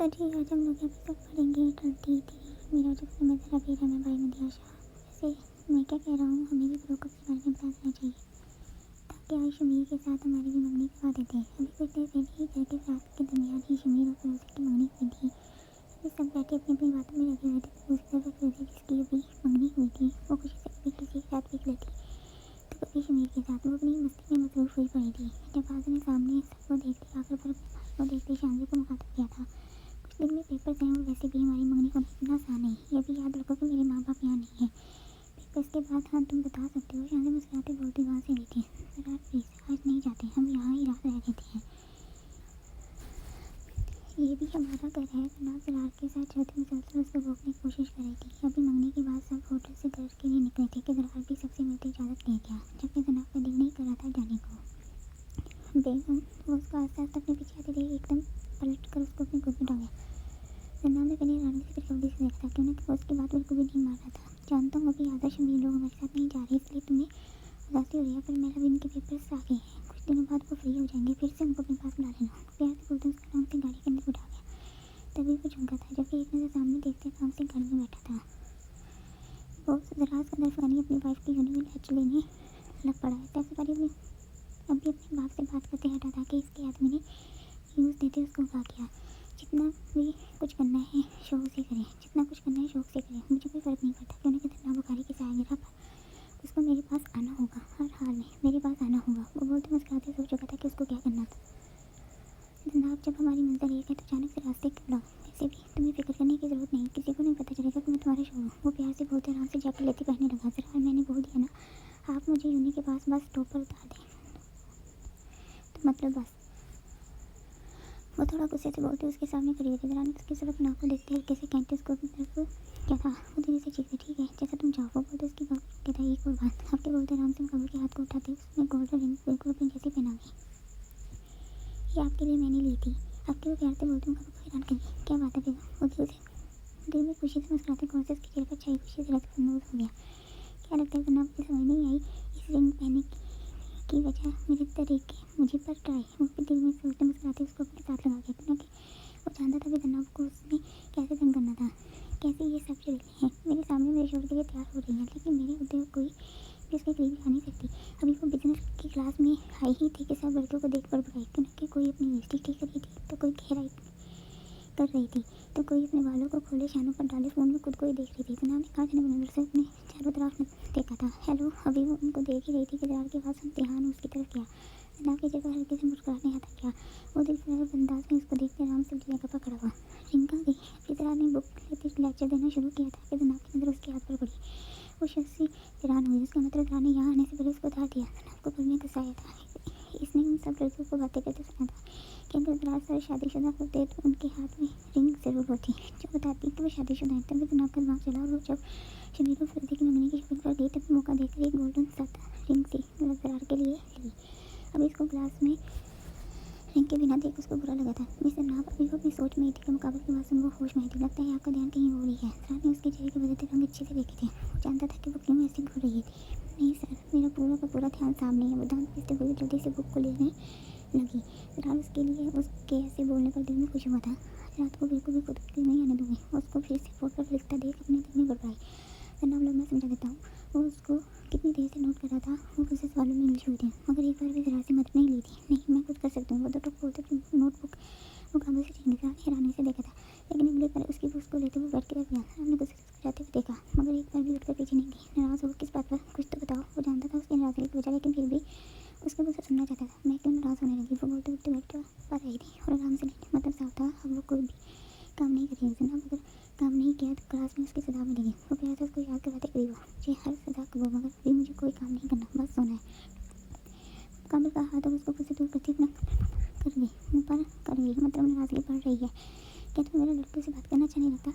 तो जी आज हम लोग एपिसोड पढ़ेंगे 23। मेरा जो समय ज़रा भी है मैं भाई मदियाशा। वैसे मैं क्या कह रहा हूँ, हमें भी ब्रोकअप के बारे में बता देना चाहिए ताकि आज शमीर के साथ हमारी भी मंगनी करवा देते हैं। अभी कुछ देर पहले ही घर के रात के दरमियान ही शमीर और फिरोज़ी की मंगनी हुई थी। अभी सब बैठे अपनी अपनी बातों में लगे हुए थे। दूसरी तरफ फिरोज़ी जिसकी अभी मंगनी हुई थी वो खुशी से कभी किसी के साथ पिक लेती तो कभी शमीर के साथ। वो अपनी मस्ती में मसरूफ़ हुई पड़ी थी जब आज ने सामने सबको देखते आकर पर अपने भाई को देखते शानवी को मुखातिब किया था। कुछ दिन में पेपर्स हैं और वैसे भी हमारी मंगनी होना इतना आसान नहीं। ये भी याद रखो कि मेरे माँ बाप यहाँ नहीं है। पेपर्स के बाद हाँ तुम बता सकते हो। शानवी मुस्कुराते बोलती वहाँ से गई थी। ज़रा प्लीज़ आज नहीं जाते, हम यहाँ ही रह लेते हैं। ये भी हमारा घर है। जनाब ज़रार के साथ चलते मुसलसल उसको रोकने की कोशिश कर रही थी। अभी मंगनी के बाद सब होटल से घर के लिए निकले थे कि ज़रार भी सबसे मिलते इजाज़त ले गया जबकि जनाब का दिल नहीं कर रहा था जाने को। बेगम वो उसको आस्ते आस्ते अपने पीछे आते देख एकदम पलट कर उसको अपनी गोद में डाल गया। जनाब ने पहले हैरानी से फिर कबड्डी से देखा था क्यों ना कि उसकी बात बिल्कुल भी नहीं मान रहा था। जानता हूँ अभी आदर्श अमीर लोग हमारे साथ नहीं जा रहे इसलिए तुम्हें उदासी हो रही है, पर मेरा भी इनके पेपर्स आ गए हैं। कुछ दिनों बाद वो फ्री हो जाएंगे, फिर से उनको अपने पास बुला लेना। प्यार से बोलते उसका नाम से गाड़ी के अंदर उठा गया। तभी वो झुमका था जबकि एक नज़र सामने देखते काम से गाड़ी में बैठा था। वो जरा सा नरफानी अपनी वाइफ की यूनिवर्सल हैच लेने लग पड़ा है। तब से अभी अपने बाप से बात करते हटा था कि इसके आदमी ने न्यूज़ देते उसको कहा किया जितना भी कुछ करना है शौक से करें, जितना कुछ करना है शौक से करें, मुझे कोई फ़र्क नहीं पड़ता क्यों ना कितना बुखारी की साया पर उसको मेरे पास आना होगा, हर हाल में मेरे पास आना होगा। वो बोलते मुस्कुराते सोच चुका था कि उसको क्या करना था। जनाब जब हमारी मंजिल एक है तो अचानक से रास्ते क्यों लगा? वैसे भी तुम्हें फिक्र करने की ज़रूरत नहीं, किसी को नहीं पता चलेगा कि मैं तुम्हारा शोर हूँ। वो प्यार से बोलते आराम से जैकेट लेती पहनने लगा। ज़रा मैंने बोल दिया ना आप मुझे यूनी के पास बस स्टॉप पर उतार दें तो मतलब बस। वो थोड़ा गुस्से से बोलते उसके सामने खड़ी हुई थी। ज़रा ने उसकी तरफ नाक देखते हल्के से कहते उसको अपनी तरफ क्या था। वो धीरे से चीखते ठीक है जैसा तुम चाहो। वो बोलते उसकी बात क्या था एक और बात आपके बोलते आराम से कमर के हाथ को उठाते उसमें गोल्डन रिंग बिल्कुल अपनी जैसी पहना हुई। ये आपके लिए मैंने ली थी। आपके वो प्यार से बोलते हूँ कमर को हैरान करिए क्या बात है बेगम। वो दिल में खुशी से मुस्कुराते कौन से उसके चेहरे पर छाई खुशी से रक्त नूर हो गया। क्या लगता है जनाब मुझे समझ नहीं आई इस रिंग पहने की वजह मेरे तरीके मुझे पर ट्राई। वो भी दिल में सोचते मुस्कुराते उसको अपने साथ लगा गया क्योंकि वो जानता था कि जनाब को उसने कैसे तंग करना था। कैसे ये सब चल रही हैं मेरे सामने मेरे शोर के लिए तैयार हो रही हैं लेकिन मेरे उद्योग कोई भी उसके करीब ला नहीं सकती। अभी वो बिजनेस की क्लास में आई ही थी कि सब लड़कियों को देख कर बुलाई क्योंकि कोई अपनी बेइज्जती ठीक कर रही थी तो कोई गहराई कर रही थी तो कोई अपने बालों को खोले शानों पर डाले फ़ोन में खुद को ही देख रही थी। जनाब ने कांच ने नज़र से अपने चारों तरफ देखा था। हेलो अभी वो उनको देख ही रही थी कि जनाब के पास ध्यान उसकी तरफ किया। जनाब की जगह हल्के से मुस्कुराने आता क्या वो दिल फराज अंदाज में उसको देखते आराम से उठने का पकड़ा हुआ रिंका गई। फिर जनाब ने बुक लेते लेक्चर देना शुरू किया था कि जनाब की नज़र उसके हाथ पर पड़ी। वो शख्स से हैरान हुई। उसका मतलब जनाब ने यहाँ आने से पहले उसको उतार दिया। जनाब को पल में गुस्सा आया था। इसने उन सब लड़कियों को बातें करते सुना था कि अगर जनाब सारे शादीशुदा होते तो उनके हाथ में रिंग ज़रूर होती जो बताती कि वो शादीशुदा है। तभी जनाब का दिमाग चला और वो जब शमीर को फिरोज़ी की मंगनी की शॉपिंग पर गई तभी मौका देखकर एक गोल्डन सत रिंग थी ज़रार के लिए ली। अभी इसको ग्लास में रिंग के बिना देख उसको बुरा लगा था। मिस जनाब अभी वो अपनी सोच में ही थी कि मुकाबले के बाद वो होश में आई थी। लगता है आपका ध्यान कहीं और ही है। सर ने उसके चेहरे के बदलते रंग अच्छे से देखे थे। वो जानता था कि वो क्यों ऐसे घूर रही थी। नहीं सर मेरा पूरा का पूरा ध्यान सामने है। वो दांत पीसते हुए जल्दी से बुक को लेने लगी। जनाब उसके लिए उसके ऐसे बोलने पर दिल में खुश हुआ था। रात को बिल्कुल भी खुद नहीं आने दूंगी। उसको फिर से फोट पर लिखता देख अपने दिल में घबराई। जनाब लोग मैं समझा देता हूँ। वो उसको कितनी देर से नोट कर रहा था। वो उसे सवालों में उलझी हुई थी मगर एक बार भी जरा से मदद नहीं ली थी। नहीं मैं कुछ कर सकती हूँ। वो तो बोलते अपनी नोटबुक मुकाबले से छीन गया। हैरानी से देखा था लेकिन अगली बार उसकी बुक्स को लेते हुए बैठ के रख गया। हमने गुस्से से उसको जाते हुए देखा मगर एक बार भी उठकर पीछे नहीं गई। नाराज़ हो किस बात पर कुछ तो बताओ। वो जानता था उसकी नाराज़गी की वजह लेकिन फिर भी उसके मुझसे सुनना चाहता था। मैं क्यों नाराज़ होने लगी। वो बोलते उठते बैठ पर आई थी और आराम से लेटी। मतलब साफ था अब वो कोई भी काम नहीं करेगी। जनाब अगर काम नहीं किया तो क्लास में उसकी सदा मिलेगी। वो प्यार से उसको याद करवाते करीब मुझे हर सदा कबो मगर अभी मुझे कोई काम नहीं करना बस सोना है। काबिल का हाथ उसको खुद से दूर करती अपना कर गई मुँह पर कर गई। मतलब नाराज़गी बढ़ रही है। क्या तुम्हें मेरे लड़कियों से बात करना अच्छा नहीं लगता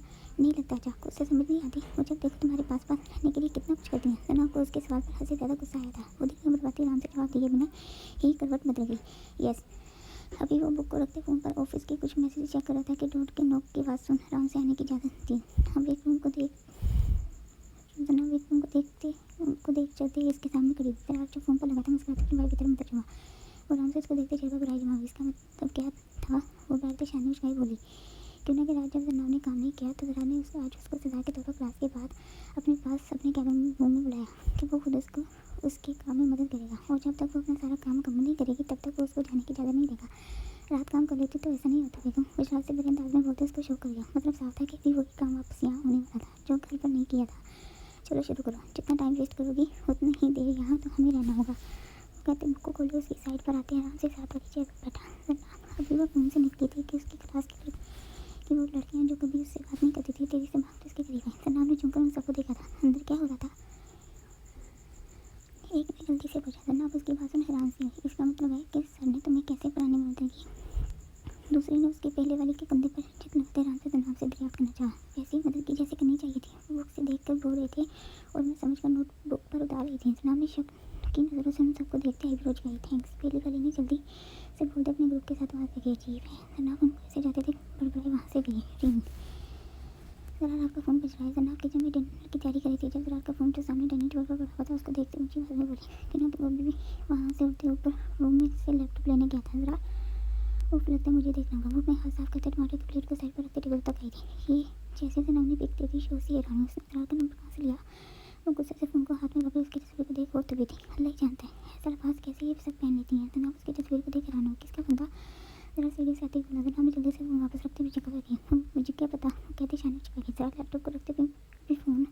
अच्छा उससे समझ नहीं आती। वो जब देखो तुम्हारे पास रहने के लिए कितना कुछ करती हैं। जनाब को उसके सवाल पर हद से ज़्यादा गुस्सा आया था। वो दिल में बर्बादी आराम से जवाब दिए बिना ही करवट बदल गई। यस अभी वो बुक को रखते फ़ोन पर ऑफिस के कुछ मैसेज चेक कर रहा था कि डोर के नॉक की आवाज़ सुन आराम से आने की इजाज़त दी। हम एक रूम को देख चलते ही इसके सामने खड़ी हुई। जो फ़ोन पर लगा था मुस्कुराते अपने भाई की तरफ मुतवज्जो हुआ। वो आराम से उसको देखते चेहरे पर बुराई जमा हुई। इसका मतलब क्या था। वो बैठते शानी मुस्कुराई बोली ट्यूना की रात जब जनाब ने काम नहीं किया तो जरा ने आज उसको सजा के तौर पर क्लास के बाद अपने पास अपने कैबिन रूम में बुलाया कि वो खुद उसको उसके काम में मदद करेगा और जब तक वो अपना सारा काम कम नहीं करेगी तब तक वो उसको जाने की इजाज़त नहीं देगा। रात काम कर लेती तो ऐसा नहीं होता बेगम। विश्वास से मेरे अंदाज में बोलते उसको शौक कर गया। मतलब साफ था कि भी वही काम वापस यहाँ होने वाला था जो कल पर नहीं किया था। चलो शुरू करो, जितना टाइम वेस्ट करोगी उतनी ही देर यहाँ तो हमें रहना होगा। वो कहते बुक को खोले उसकी साइड पर आते आराम से साथ वाली चेयर पर बैठा। अभी वो फोन से निकली थी कि उसकी क्लास की वो लड़कियाँ जो कभी उससे बात नहीं करती थी तेजी से भागते उसके करीब आई। सन्नाम ने झुककर उन सबको देखा था। अंदर क्या हो रहा था एक ने गलती से पूछा। सन्नाम उसकी बात सुन हैरान सी हुई। इसका मतलब है कि सर ने तुम्हें कैसे पुरानी मदद की। दूसरी ने उसके पहले वाले के कंधे पर चिकन हैरान से सन्नाम से दरियाफ्त करना चाहा। वैसी मदद की जैसे करनी चाहिए थी। वो बुक से देख कर रो रहे थे और मैं समझ कर नोटबुक पर उतार रही थी। सन्नाम ने शक की नज़रों से हम सबको देखते ही रोज गई। थैंक्स। पहले वाले ने जल्दी से बोलते अपने ग्रुप के साथ वहाँ पे गई। अजीब है। सन्नाम उनको ऐसे जाते थे बड़बड़ाए वहाँ से गई। रिंग। जरा आपका फ़ोन बज रहा है। जनाब किचन में डिनर की तैयारी करी थी जब जरा का फ़ोन जो सामने डाइनिंग टेबल पर पड़ा हुआ था उसको देखते ऊंची आवाज़ में बोली। बिना कि वो भी वहाँ से उठते ऊपर रूम में से लैपटॉप लेने गया था। जरा वो लगता है मुझे देखना होगा। वो अपने हाथ साफ करते टमाटर की प्लेट को साइड पर रखते टेबल तक आई थी। ये जैसे जनाब ने पिक दी थी शो से हैरान। उसने जरा का नंबर कहाँ से लिया। वो गुस्से से फ़ोन को हाथ में पकड़े उसकी तस्वीर को देख रोती हुई थी। अल्लाह ही जानता है ऐसा अल्फाज कैसे ये सब पहन लेती हैं। जनाब उसकी तस्वीर को देख हैरान हो। किसका फ़ोन था। जरा सीढ़ी से आते ही बोला। जनाब ने जल्दी से फ़ोन वापस रखते हुए जगह पर दिया। मुझे क्या पता। वो कहते शानी छिपा जरा लैपटॉप को रखते हुए भी फ़ोन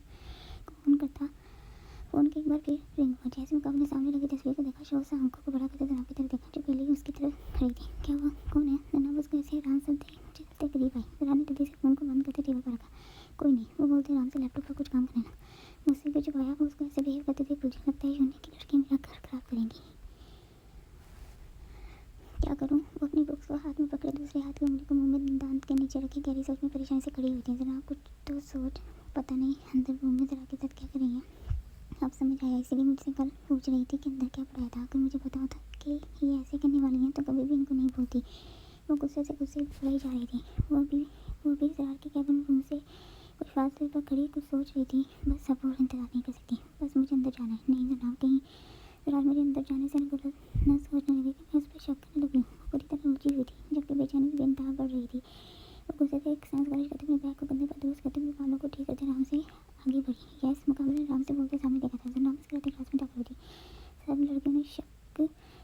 को ऑन करता। फ़ोन की एक बार फिर रिंग हुआ। जैसे मुकाम ने सामने लगी तस्वीर को देखा शोर से आंखों को बड़ा करके जनाब की तरफ देखा जो पहले ही उसकी तरफ खड़ी थी। क्या हुआ कौन है। जनाब उसको ऐसे हैरान सुनते ही चलते करीब आई। जरा ने जल्दी से फ़ोन को बंद करते टेबल पर रखा। कोई नहीं। वो बोलते आराम से लैपटॉप पर कुछ काम करना। मुझसे भी छुपाया। वो उसको ऐसे बिहेव करते थे मुझे लगता है यूनिक की लड़की मेरा घर खराब करेंगी। क्या करूं। वो अपनी बुक्स को हाथ में पकड़े दूसरे हाथ की उंगली को मुंह में दांत के नीचे रखे गहरी सोच में परेशानी से खड़ी हुई थी। जरा कुछ तो सोच पता नहीं अंदर रूम में जरा के साथ क्या कर रही है। अब समझ आया इसीलिए मुझसे कल पूछ रही थी कि अंदर क्या पढ़ाया था। अगर मुझे पता होता कि ये ऐसे करने वाली हैं तो कभी भी इनको नहीं बोलती। वो गुस्से से बढ़ाई जा रही थी। वो भी जरा के कैबिन रूम से कुछ फासले पर खड़ी कुछ सोच रही थी। बस अब और इंतजार नहीं कर सकती। बस मुझे अंदर जाना है। नहीं जनाब कहीं जरा मेरे अंदर जाने से गलत न सोचने लगी कि मैं उस पर शक करने लगी। वो पूरी तरह उलझी हुई थी जबकि बेचैनी भी बेनतहा बढ़ रही थी। वो गुस्से से एक सांस खारिज करते अपने बैग को कंधे पर दुरुस्त करते हुए बालों को ठीक करते आराम से आगे बढ़ी। यस मुकाबले आराम से बोलते सामने देखा था। जनाब मुस्कुराते क्लास में दाखिल हुई थी। सब लड़कियों ने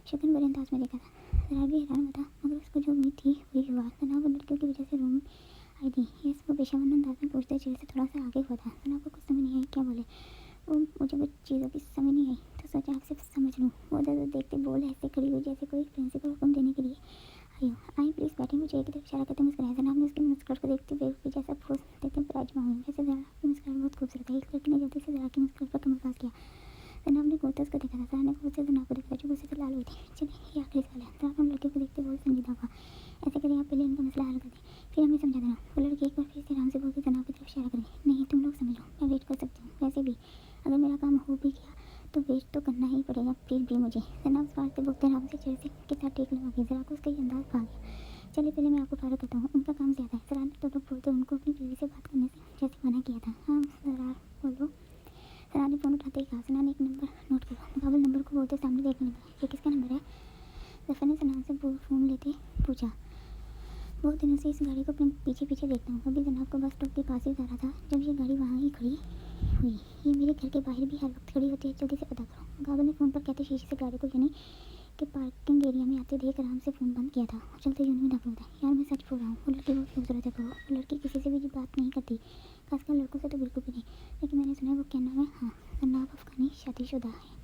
शकन भरे अंदाज में देखा था। जरा भी हैरान हुआ था मगर उसको जो उम्मीद थी वही हुआ। जनाब वो लड़कियों की वजह से रूम आई थी। यस वो पेशावर अंदाज में पूछते चेहरे से थोड़ा सा आगे हुआ था। जनाब को कुछ समझ नहीं आई क्या बोले। वो मुझे कुछ चीज़ों की समझ नहीं आई तो सोचा आपसे समझ लूँ। वो उधर देखते बोल ऐसे खड़ी हुई जैसे कोई प्रिंसिपल हुक्म देने के लिए आई हो। आई प्लीज़ बैठे। मुझे एक तरफ इशारा करते मुस्कुराया। जनाब ने उसकी मुस्कुराहट को देखते हुए जैसा पोज देते पराजमा हुई। वैसे जरा की मुस्कुराहट बहुत खूबसूरत है। एक लड़की ने जल्दी से जरा की मुस्कुराहट पर कमर पास किया। जनाब ने गौर से उसको देखा था। जरा ने गौर से जनाब को देखा जो गुस्से से लाल हुई थी। चलिए ये आखिरी सवाल है। जनाब उन लड़कियों को देखते बहुत संजीदा हुआ। ऐसे करिए आप पहले इनका मसला हल कर दें फिर हमें समझा देना। वो लड़की एक बार फिर से आराम से बोलकर जनाब की तरफ इशारा कर दी। नहीं तुम लोग समझो मैं वेट कर सकती हूँ। वैसे भी अगर मेरा काम हो भी गया तो वेट तो करना ही पड़ेगा फिर भी मुझे। जनाब इस बार से बोलते आराम से चेहरे से के साथ टेक लगा के जरा को उसका ये अंदाज भाग गया। चलिए पहले मैं आपको फारग करता हूँ। उनका काम ज़्यादा है। जरा ने तो लोग बोलते उनको अपनी बीवी से बात करने से जैसे मना किया था। हाँ जरा बोलो। जरा ने फ़ोन उठाते ही कहा। सना ने एक नंबर नोट करो। मुकाबल नंबर को बोलते सामने देखने लगा। ये किसका नंबर है। जफर ने सना से फ़ोन लेते पूछा। बहुत दिनों से इस गाड़ी को अपने पीछे पीछे देखता हूँ। अभी जनाब को बस स्टॉप के पास ही जा रहा था जब ये गाड़ी वहाँ ही खड़ी हुई। ये मेरे घर के बाहर भी हर वक्त खड़ी होती है। जल्दी से पता करो। मुकाबल ने फ़ोन पर कहते शीशे से गाड़ी को यानी कि पार्किंग एरिया में आते देख आराम से फ़ोन बंद किया था और चलते यूनिट में दाखिल होता है। यार मैं सच बोल रहा हूँ वो लड़की बहुत खूबसूरत है। वो लड़की किसी से भी बात नहीं करती खासकर लड़कों से तो बिल्कुल भी नहीं। लेकिन मैंने सुना है वो क्या नाम है। हाँ जनाब अफगानी शादीशुदा है।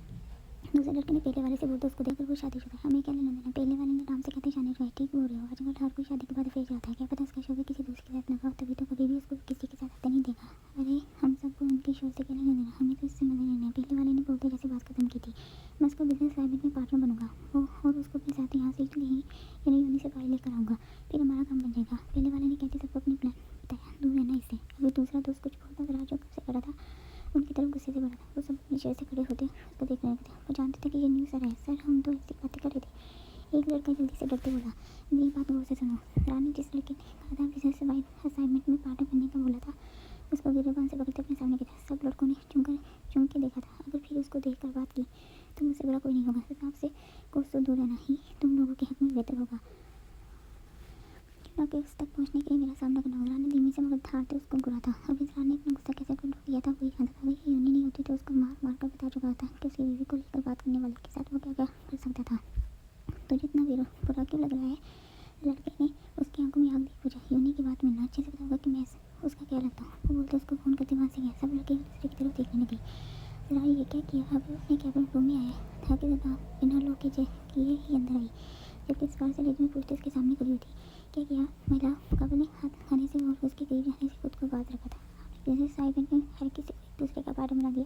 दूसरे लड़के ने पहले वाले से बोलते उसको देखकर वो शादीशुदा है। हमें क्या लेना देना। पहले वाले ने नाम से कहते शानी हुआ है। ठीक बोल रहे हो। आजकल हर कोई शादी के बाद फिर जाता है। क्या पता उसका शौक किसी दूसरे के साथ ना हो तभी तो कभी भी उसको किसी के साथ आते नहीं देखा। अरे हम सबको उनके शौक से क्या लेना देना। हमें तो इससे मजे लेना है। पहले वाले ने बोलते जैसे बात खत्म की थी। मैं उसको बिजनेस साइड में पार्टनर बनूंगा वो और उसको अपने साथ यहाँ से यानी यूनी से बाहर लेकर आऊँगा फिर हमारा काम बन जाएगा। पहले वाले ने कहते सबको अपनी प्लान बताया दूर रहना इससे। अभी दूसरा दोस्त कुछ बोलता जरा जो कब से खड़ा था उनकी तरफ गुस्से से बढ़ा था। वो सब नीचे से खड़े होते उसको देखने लगे थे। वो जानते थे कि ये न्यू सर है। सर हम तो ऐसी बातें कर रहे थे। एक लड़का जल्दी से डरते बोला मेरी बात गौर से सुनो। रानी जिस लड़के ने कहा था बिजनेस असाइनमेंट में पार्टनर बनने का बोला था उसको गिरेबान से पकड़ते अपने सामने किया। सब लड़कों ने चुम के देखा था। अगर फिर उसको देख कर बात की तो मुझसे बड़ा कोई नहीं होगा। आपसे कोर्स तो दूर रहना ही तुम लोगों के हक में बेहतर होगा। ना कि उस तक पहुँचने के लिए मेरा सामना करना होगा। ने धीमी से मगर धार से उसको घूरा था। अब इज़रार ने अपना गुस्सा कैसे कंट्रोल किया था वही जानता था। अगर यूनी नहीं होती तो उसको मार मार कर बता चुका था कि उसकी बीवी को लेकर बात करने वाले के साथ वो क्या क्या कर सकता था। तो जितना बुरा क्यों लग रहा है? लड़के ने उसकी आंखों में आग देख पूछा। यूनी की बात मिलना अच्छे से पता होगा कि मैं उसका क्या लगता हूँ। वो बोलते उसको फ़ोन करते वहाँ से गया। सब लड़के एक दूसरे की तरफ देखने लगे। ज़रा ये क्या किया? अभी उसने कैबिन रूम में आया था कि ज़रा बिना लोग के किए ही अंदर आई, जबकि इस बार से लेडी में पूछते उसके सामने खड़ी हुई थी। क्या किया? महिला कबल ने हाथ खाने से और उसके करीब जाने से खुद को बाज रखा था। आपने जैसे साइबन में हर किसी को एक दूसरे का पार्टनर बना दिया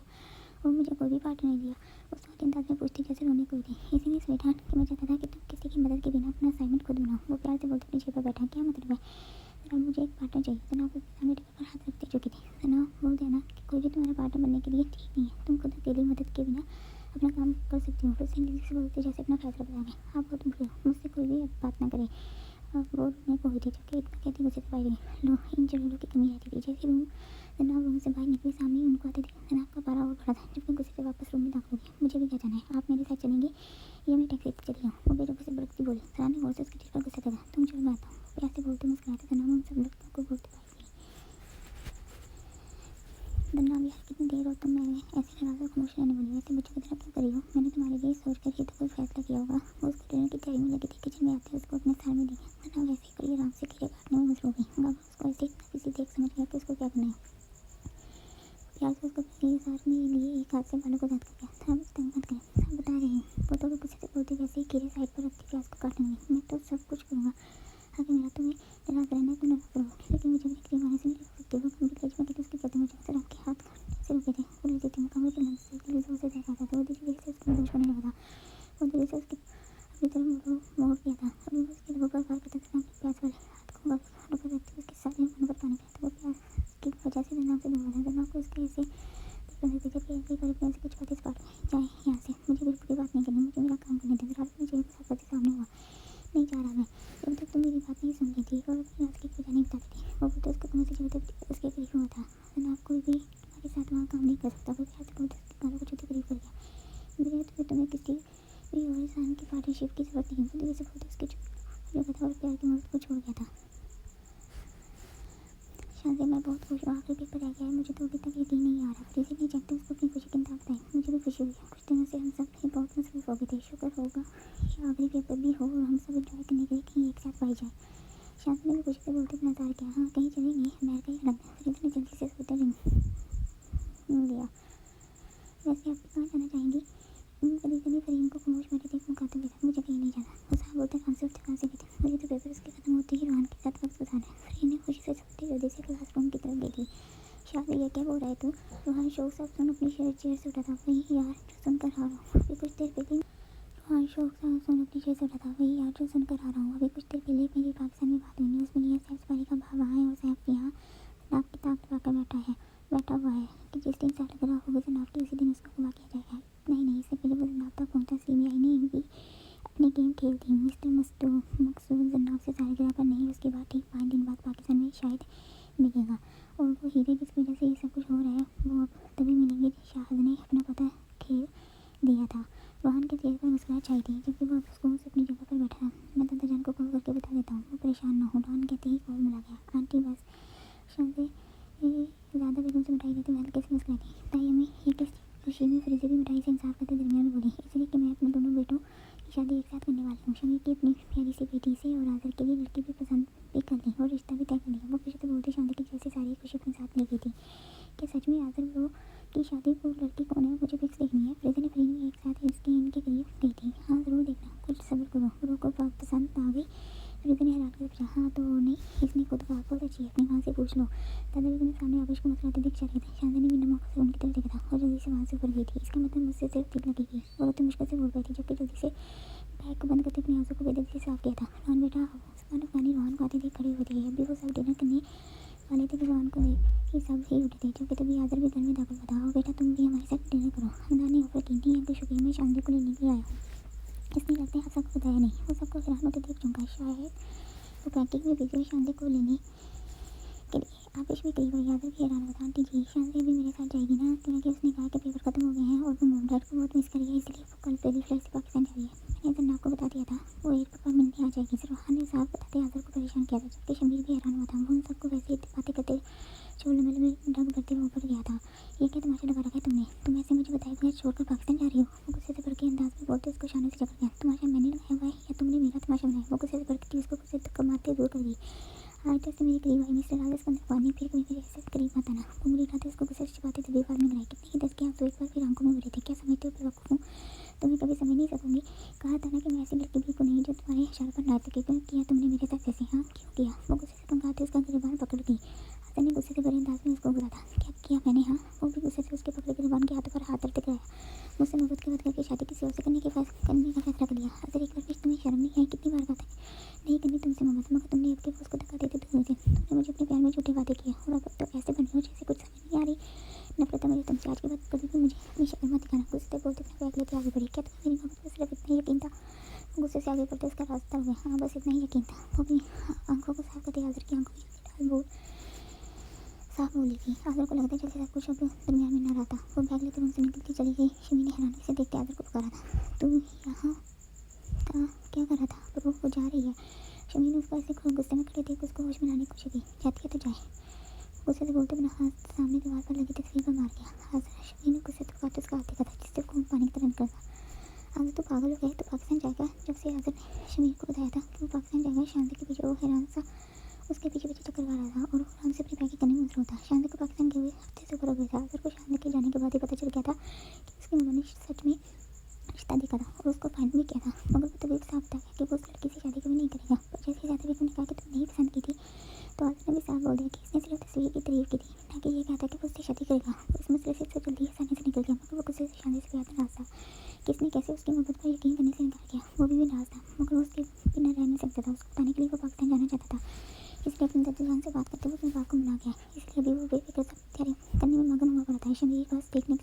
और मुझे कोई भी पार्टनर नहीं दिया। उस वक्त अंदाज में पूछती जैसे रोने को थी। इसीलिए स्वीटहार्ट कि मैं चाहता था कि तुम किसी की मदद के बिना अपना असाइनमेंट खुद बनाओ। वो प्यार से बोलते अपनी जेब पर बैठा। क्या मतलब है? जनाब मुझे एक पार्टनर चाहिए। जनाब उसके सामने टेबल पर हाथ रखते चुकी थी। जनाब बोल देना कि कोई भी तुम्हारा पार्टनर बनने के लिए ठीक नहीं है। तुम खुद अकेली मदद के बिना अपना काम कर सकती हो। फिर से इंग्लिश से बोलते जैसे अपना फैसला बताएंगे। आप बहुत बुरे हो, मुझसे कोई भी बात ना करे। वो रोने को हुई थी जबकि इतना कहती गुस्से से बाहर गई। लो इन जरूरों की कमी रहती थी। जैसे जनाब रूम से बाहर निकली सामने ही उनको आते देख जनाब का पारा और बढ़ा था जबकि गुस्से से वापस रूम में दाखिल हो गई। मुझे भी क्या जाना है? आप मेरे साथ चलेंगे या मैं टैक्सी पर चली जाऊँ? वो बेरों से बड़कती बोली। जरा ने गौर से उसके चेहरे पर गुस्सा था। तुम चलो मैं आता हूँ। प्यार से बोलते मुस्कुराते जनाब उन सब लड़कियों को बोलते पाई गई। जनाब यार कितनी देर हो तुम मैंने ऐसे नाराज और खामोश रहने वाली। वैसे बच्चों की तरह क्यों करी हो? मैंने तुम्हारे लिए सोच कर ही तो कोई फैसला किया होगा। वो उसको डिनर की तैयारी में लगी थी। किचन में आते उसको अपने थाल में देखा। जनाब वैसे ही करिए आराम से खीरे काटने में मसरूफ हुई। गाबा उसको ऐसे इतना किसी देख समझ गया कि उसको क्या करना है। प्यार से उसको पहले साथ में लिए एक हाथ से बालों को दांत कर गया। था बस तंग मत करें। सब बता रही हूँ। वो तो गुस्से से बोलती वैसे ही खीरे साइड पर रखती प्याज को काटने लगी। मैं तो सब कुछ करूँगा। आगे मेरा तुम्हें नाराज रहना तुम नाराज करो लेकिन मुझे अपनी क्रीम आने से नहीं रोक सकती। वो गंभीर कलेजे में उसके चलते मुझे सर आपके हाथ काटने से रुके थे। वो लेती थी मुकाबले के लंच से जोर से जहराता था। वो धीरे से उसको निर्दोष होने लगा था। वो धीरे से उसकी अपनी तरफ मोड़ दिया था। अभी वो उसके लहू पर वार करता था। अपने प्याज वाले हाथ को हाथों पर रखते उसके सारे होने पर पानी पिलाता। वो प्याज की वजह से जनाब से दूर था। जनाब को उसके ऐसे पसंद थे जबकि ऐसे ही करे प्यार से कुछ बातें स्पार्ट हुई। जाए यहाँ से, मुझे बिल्कुल भी बात नहीं करनी। मुझे मेरा काम करने दे। रात में जेब साफ करते सामने हुआ। नहीं जा रहा मैं। जब तक तुम मेरी बात नहीं सुन रही थी और अपनी राज की वजह नहीं बताती थी। वो बोलते उसको तुम्हें से जब तक उसके करीब हुआ था। जनाब कोई भी तुम्हारे साथ वहाँ काम नहीं कर सकता। वो प्यार से बोलते उसके कानों को छूते करीब कर गया। मेरे तुम्हें किसी भी और इंसान की पार्टनरशिप की जरूरत नहीं। वो धीरे से बोलते उसके जो था और प्यार की मदद को छोड़ गया था। शादी मैं बहुत खुश हूँ। आखिरी पेपर रह गया है। मुझे तो अभी तक यकीन नहीं आ रहा। फ्रीज़र नहीं चाहते उसको अपनी खुशी की इंतहा बताई। मुझे भी खुशी हुई। कुछ दिनों से हम सब ही बहुत मसरूफ हो गए थे। शुक्र होगा ये आखिरी पेपर भी हो और हम सब इंजॉय करने के लिए कहीं एक साथ पाई जाए। शादी ने भी खुशी से बोलते अपना इंतजार किया। हाँ कहीं चलेंगे अमेरिका या लंदन। फ्रीज़र ने जल्दी से सोचते लिया। वैसे आप कहाँ जाना चाहेंगी? फ्रीज़र ने फरीन को खामोश बैठे देख मुखातिब लिया। मुझे कहीं नहीं जाना। वो साहब बोलते आराम से उठते कहाँ से भी थे। मुझे तो पेपर उसके खत्म होते ही रोहन के साथ वक्त गुजारना है। फरीन ने खुशी से सबसे जल्दी से क्लासरूम की तरफ देखी। शादी ये क्या बोल रहा है तू? रोहन शौक से सुन अपनी चेयर से उठा था। वही यार जो सुनकर आ रहा हूँ। अभी कुछ देर पहले रोहन शौक से सुन अपनी चेयर से उठा था। वही यार जो सुनकर आ रहा हूँ। अभी कुछ देर पहले मेरी पाकिस्तान में बात हुई। न्यूज़ मिली है सैफ सफारी का भाव वहाँ है और सैफ यहाँ जनाब की ताक दबाकर बैठा हुआ है कि जिस दिन साल लग रहा होगा जनाब की उसी दिन उसको गुमा किया जाएगा। नहीं इससे पहले वो जनाब तक पहुँचा। सीबीआई ने भी अपनी गेम खेल थी। मिस्टर मकसूद जनाब से सालगिरह पर नहीं उसके बाद ठीक 5 दिन बाद पाकिस्तान में शायद मिलेगा। और वो हीरे जिस वजह से ये सब कुछ हो रहा है वो अब तभी मिलेंगे जब शाहद ने अपना पता खेल दिया था। रोहन के चेहरे पर मुस्कुराहट छाई थी जबकि वो सुकून से अपनी जगह पर बैठा। मैं दादा जान को कॉल करके बता देता हूँ। वो परेशान ना हो। रोहन कहते ही कॉल मिला गया। आंटी बस शान से ज़्यादा बेगम से मिठाई देती मैं हल्के से मुस्कुराती। ताई अम्मी ये किस खुशी में फ्रीज़र भी मिठाई से इंसाफ करते दरमियान में बोली। इसलिए कि मैं अपने दोनों बेटों की शादी एक साथ करने वाली हूँ। शमी की अपनी प्यारी सी बेटी से और आज़र के लिए लड़की भी पसंद भी कर ली और रिश्ता भी तय कर लिया। वो खुशी से बोलते शादी की जैसे सारी खुशी अपने साथ ले गई थी। क्या सच में आज़र ब्रो की शादी को लड़की कौन है? मुझे फिक्स देखनी है। फ्रीज़र ने फरीन में एक साथ इनके करीब गई थी। हाँ ज़रूर देखना। कुछ सब्र करो। ब्रो को बात पसंद आ गई? फ्रीज़र ने हैरान कर पूछा। हाँ तो नहीं इसने खुद कहा बहुत अच्छी है। अपनी माँ से पूछ लो। दादा बेगम ने सामने आवेश को मुस्कुराते दिख चले थे। शादी ने बिना मौके से उनकी तरफ देखा था और जल्दी से वहाँ से ऊपर गई थी। इसका मतलब मुझसे सिर्फ दिल लगेगी। और तो मुश्किल से बोल पाई थी जबकि जल्दी से बैग को बंद करते अपने आंसू को बेदर्दी से साफ किया था। रोहन बेटा सुबह अफगानी रोहन को आते देख खड़ी हुई थी। अभी वो सब डिनर करने वाले थे कि रोहन को देख ही सब ही उठे थे जबकि तभी आज़र भी घर में दाखिल हुआ था। और बेटा तुम भी हमारे साथ डिनर करो। हमदान ने ऑफर की। नहीं अंकल शुक्रिया मैं शादी को लेने के लिए आया हूँ। इसलिए लगता है आप सबको बताया नहीं। वो सबको हैरान होते देख चुका शायद वो कैंटीन में बिजी शादी को लेने के लिए आतिश भी करीब आई। आदर भी हैरान हुआ। आंटी जी शांति अभी मेरे साथ जाएगी ना? क्योंकि उसने कहा कि पेपर खत्म हो गए हैं और वो मॉम डैड को बहुत मिस करेगी, इसलिए वो कल पहली फ्लाइट से पाकिस्तान जा रही है। मैंने जन्ना को बता दिया था वो एयरपोर्ट पर मिलने आ जाएगी। सिर्हान ने साफ बताते आदर को परेशान किया था, जबकि शमीर भी हैरान हुआ था। वो उन सबको वैसे ही बातें करते चोल में ढंग करते हुए ऊपर गया था। ये क्या तमाशा लगा रखा है तुमने? तुम ऐसे मुझे बताए बगैर छोड़कर पाकिस्तान जा रही हो? वो गुस्से से भर के अंदाज में बोलते उसको शाने से जकड़ गया। तमाशा मैंने लगाया हुआ है या तुमने मेरा तमाशा बनाया? वो गुस्से से भड़क थी, उसको गुस्से धक्का मारते दूर कर दी। आज तक से मेरे करीब आई मिस्टर राज इसको अंदर पानी फिर कभी मेरे ऐसे करीब मत आना। उंगली उठाते उसको गुस्से से छिपाते तभी आवाज में गिराई। कितने ही दस के आंसू एक बार फिर आंखों में भरे थे। क्या समझते हो बेवकूफ हूँ? तुम्हें कभी समझ नहीं सकूंगी। कहा था ना कि मैं ऐसी लड़की बिल्कुल नहीं जो तुम्हारे इशारे पर नाच सके। क्यों किया तुमने मेरे साथ ऐसे? हाँ क्यों किया? वो गुस्से से तंग उसका गिरबान पकड़ गई। हसन ने गुस्से से भरे अंदाज में उसको बोला था। क्या किया मैंने? हाँ। वो भी गुस्से से उसके पकड़े गिरबान के हाथों पर हाथ रखते कराया। मुझसे मोहब्बत के बाद करके शादी किसी और से करने का फैसला कर लिया। हसन एक बार फिर तुम्हें शर्म नहीं आई? कितनी बार कहता है नहीं करनी तुमसे मोहब्बत, मगर तुमने अब के उसको धक्का देते दूर हुए थे। तुमने मुझे अपने प्यार में झूठे वादे किए और अब तो ऐसे बने हो जैसे कुछ समझ नहीं आ रही। नफरत है मुझे तुमसे। आज के बाद कभी भी मुझे अपनी शक्ल मत दिखाना। गुस्से बोलते अपने बैग लेते आगे बढ़ी। क्या तुम्हें मेरी मोहब्बत पर सिर्फ इतना ही यकीन था? गुस्से से आगे बढ़ते उसका रास्ता हो गया। हाँ बस इतना ही यकीन था। वो अपनी आंखों को साफ करते आदर की आंखों में डाल बोल साफ बोली थी। आदर को लगता जैसे सब कुछ अब दरमियान में न रहा था। वो बैग लेकर उनसे निकलती चली गई। शमी ने हैरानी से देखते आदर को पुकारा था। तू यहाँ था? क्या कर रहा था? पर वो जा रही है। शमी ने उसको ऐसे गुस्से में खड़े देख उसको होश में लाने की कोशिश की। जाती है तो जाए। गुस्से से बोलते बिना हाथ सामने दीवार पर लगी तस्वीर पर मार गया। शमी ने गुस्से से काट उसका हाथ देखा था जिससे खून पानी की तरह निकलता। आदर तो पागल हो गया तो पाकिस्तान जाएगा? जब से आदर ने शमीर को बताया था कि वो पाकिस्तान जाएगा, शांति के पीछे वो हैरान सा उसके पीछे पीछे चक्कर लगा रहा था और वो आराम से अपनी पैकिंग करने में मसरूफ था। शांति को पाकिस्तान गए हुए हफ्ते से ऊपर हो गया था। आदर को शांति के जाने के बाद ही पता चल गया था कि उसकी मम्मा ने सच में रिश्ता देखा था और उसको फाइनल भी किया था। मगर वो तभी साफ था कि वो उस लड़की से शादी कभी नहीं करेगा। पर जैसे शादी बेगम ने कहा कि तुम नहीं पसंद की थी तो आदर ने भी साफ बोल दिया कि इसने सिर्फ तस्वीर की तारीफ की थी, ना कि ये कहता कि वो उससे शादी करेगा। वो इस मसले से जल्दी आसानी से निकल गया। मगर वो गुस्से से शांति से बेहद नाराज था। किसने कैसे उसकी मोहब्बत पर यकीन करने से इनकार किया? वो भी नाराज था, मगर वो उसके बिना रह नहीं सकता था। उसको बताने के लिए वो पाकिस्तान जाना चाहता था, इसलिए अपनी दर्जन से बात करते हुए अपनी बात को मना गया। इसलिए अभी वो बेफिक्र सब तैयारी करने में मगन हुआ पड़ा था। शमीर बस देखने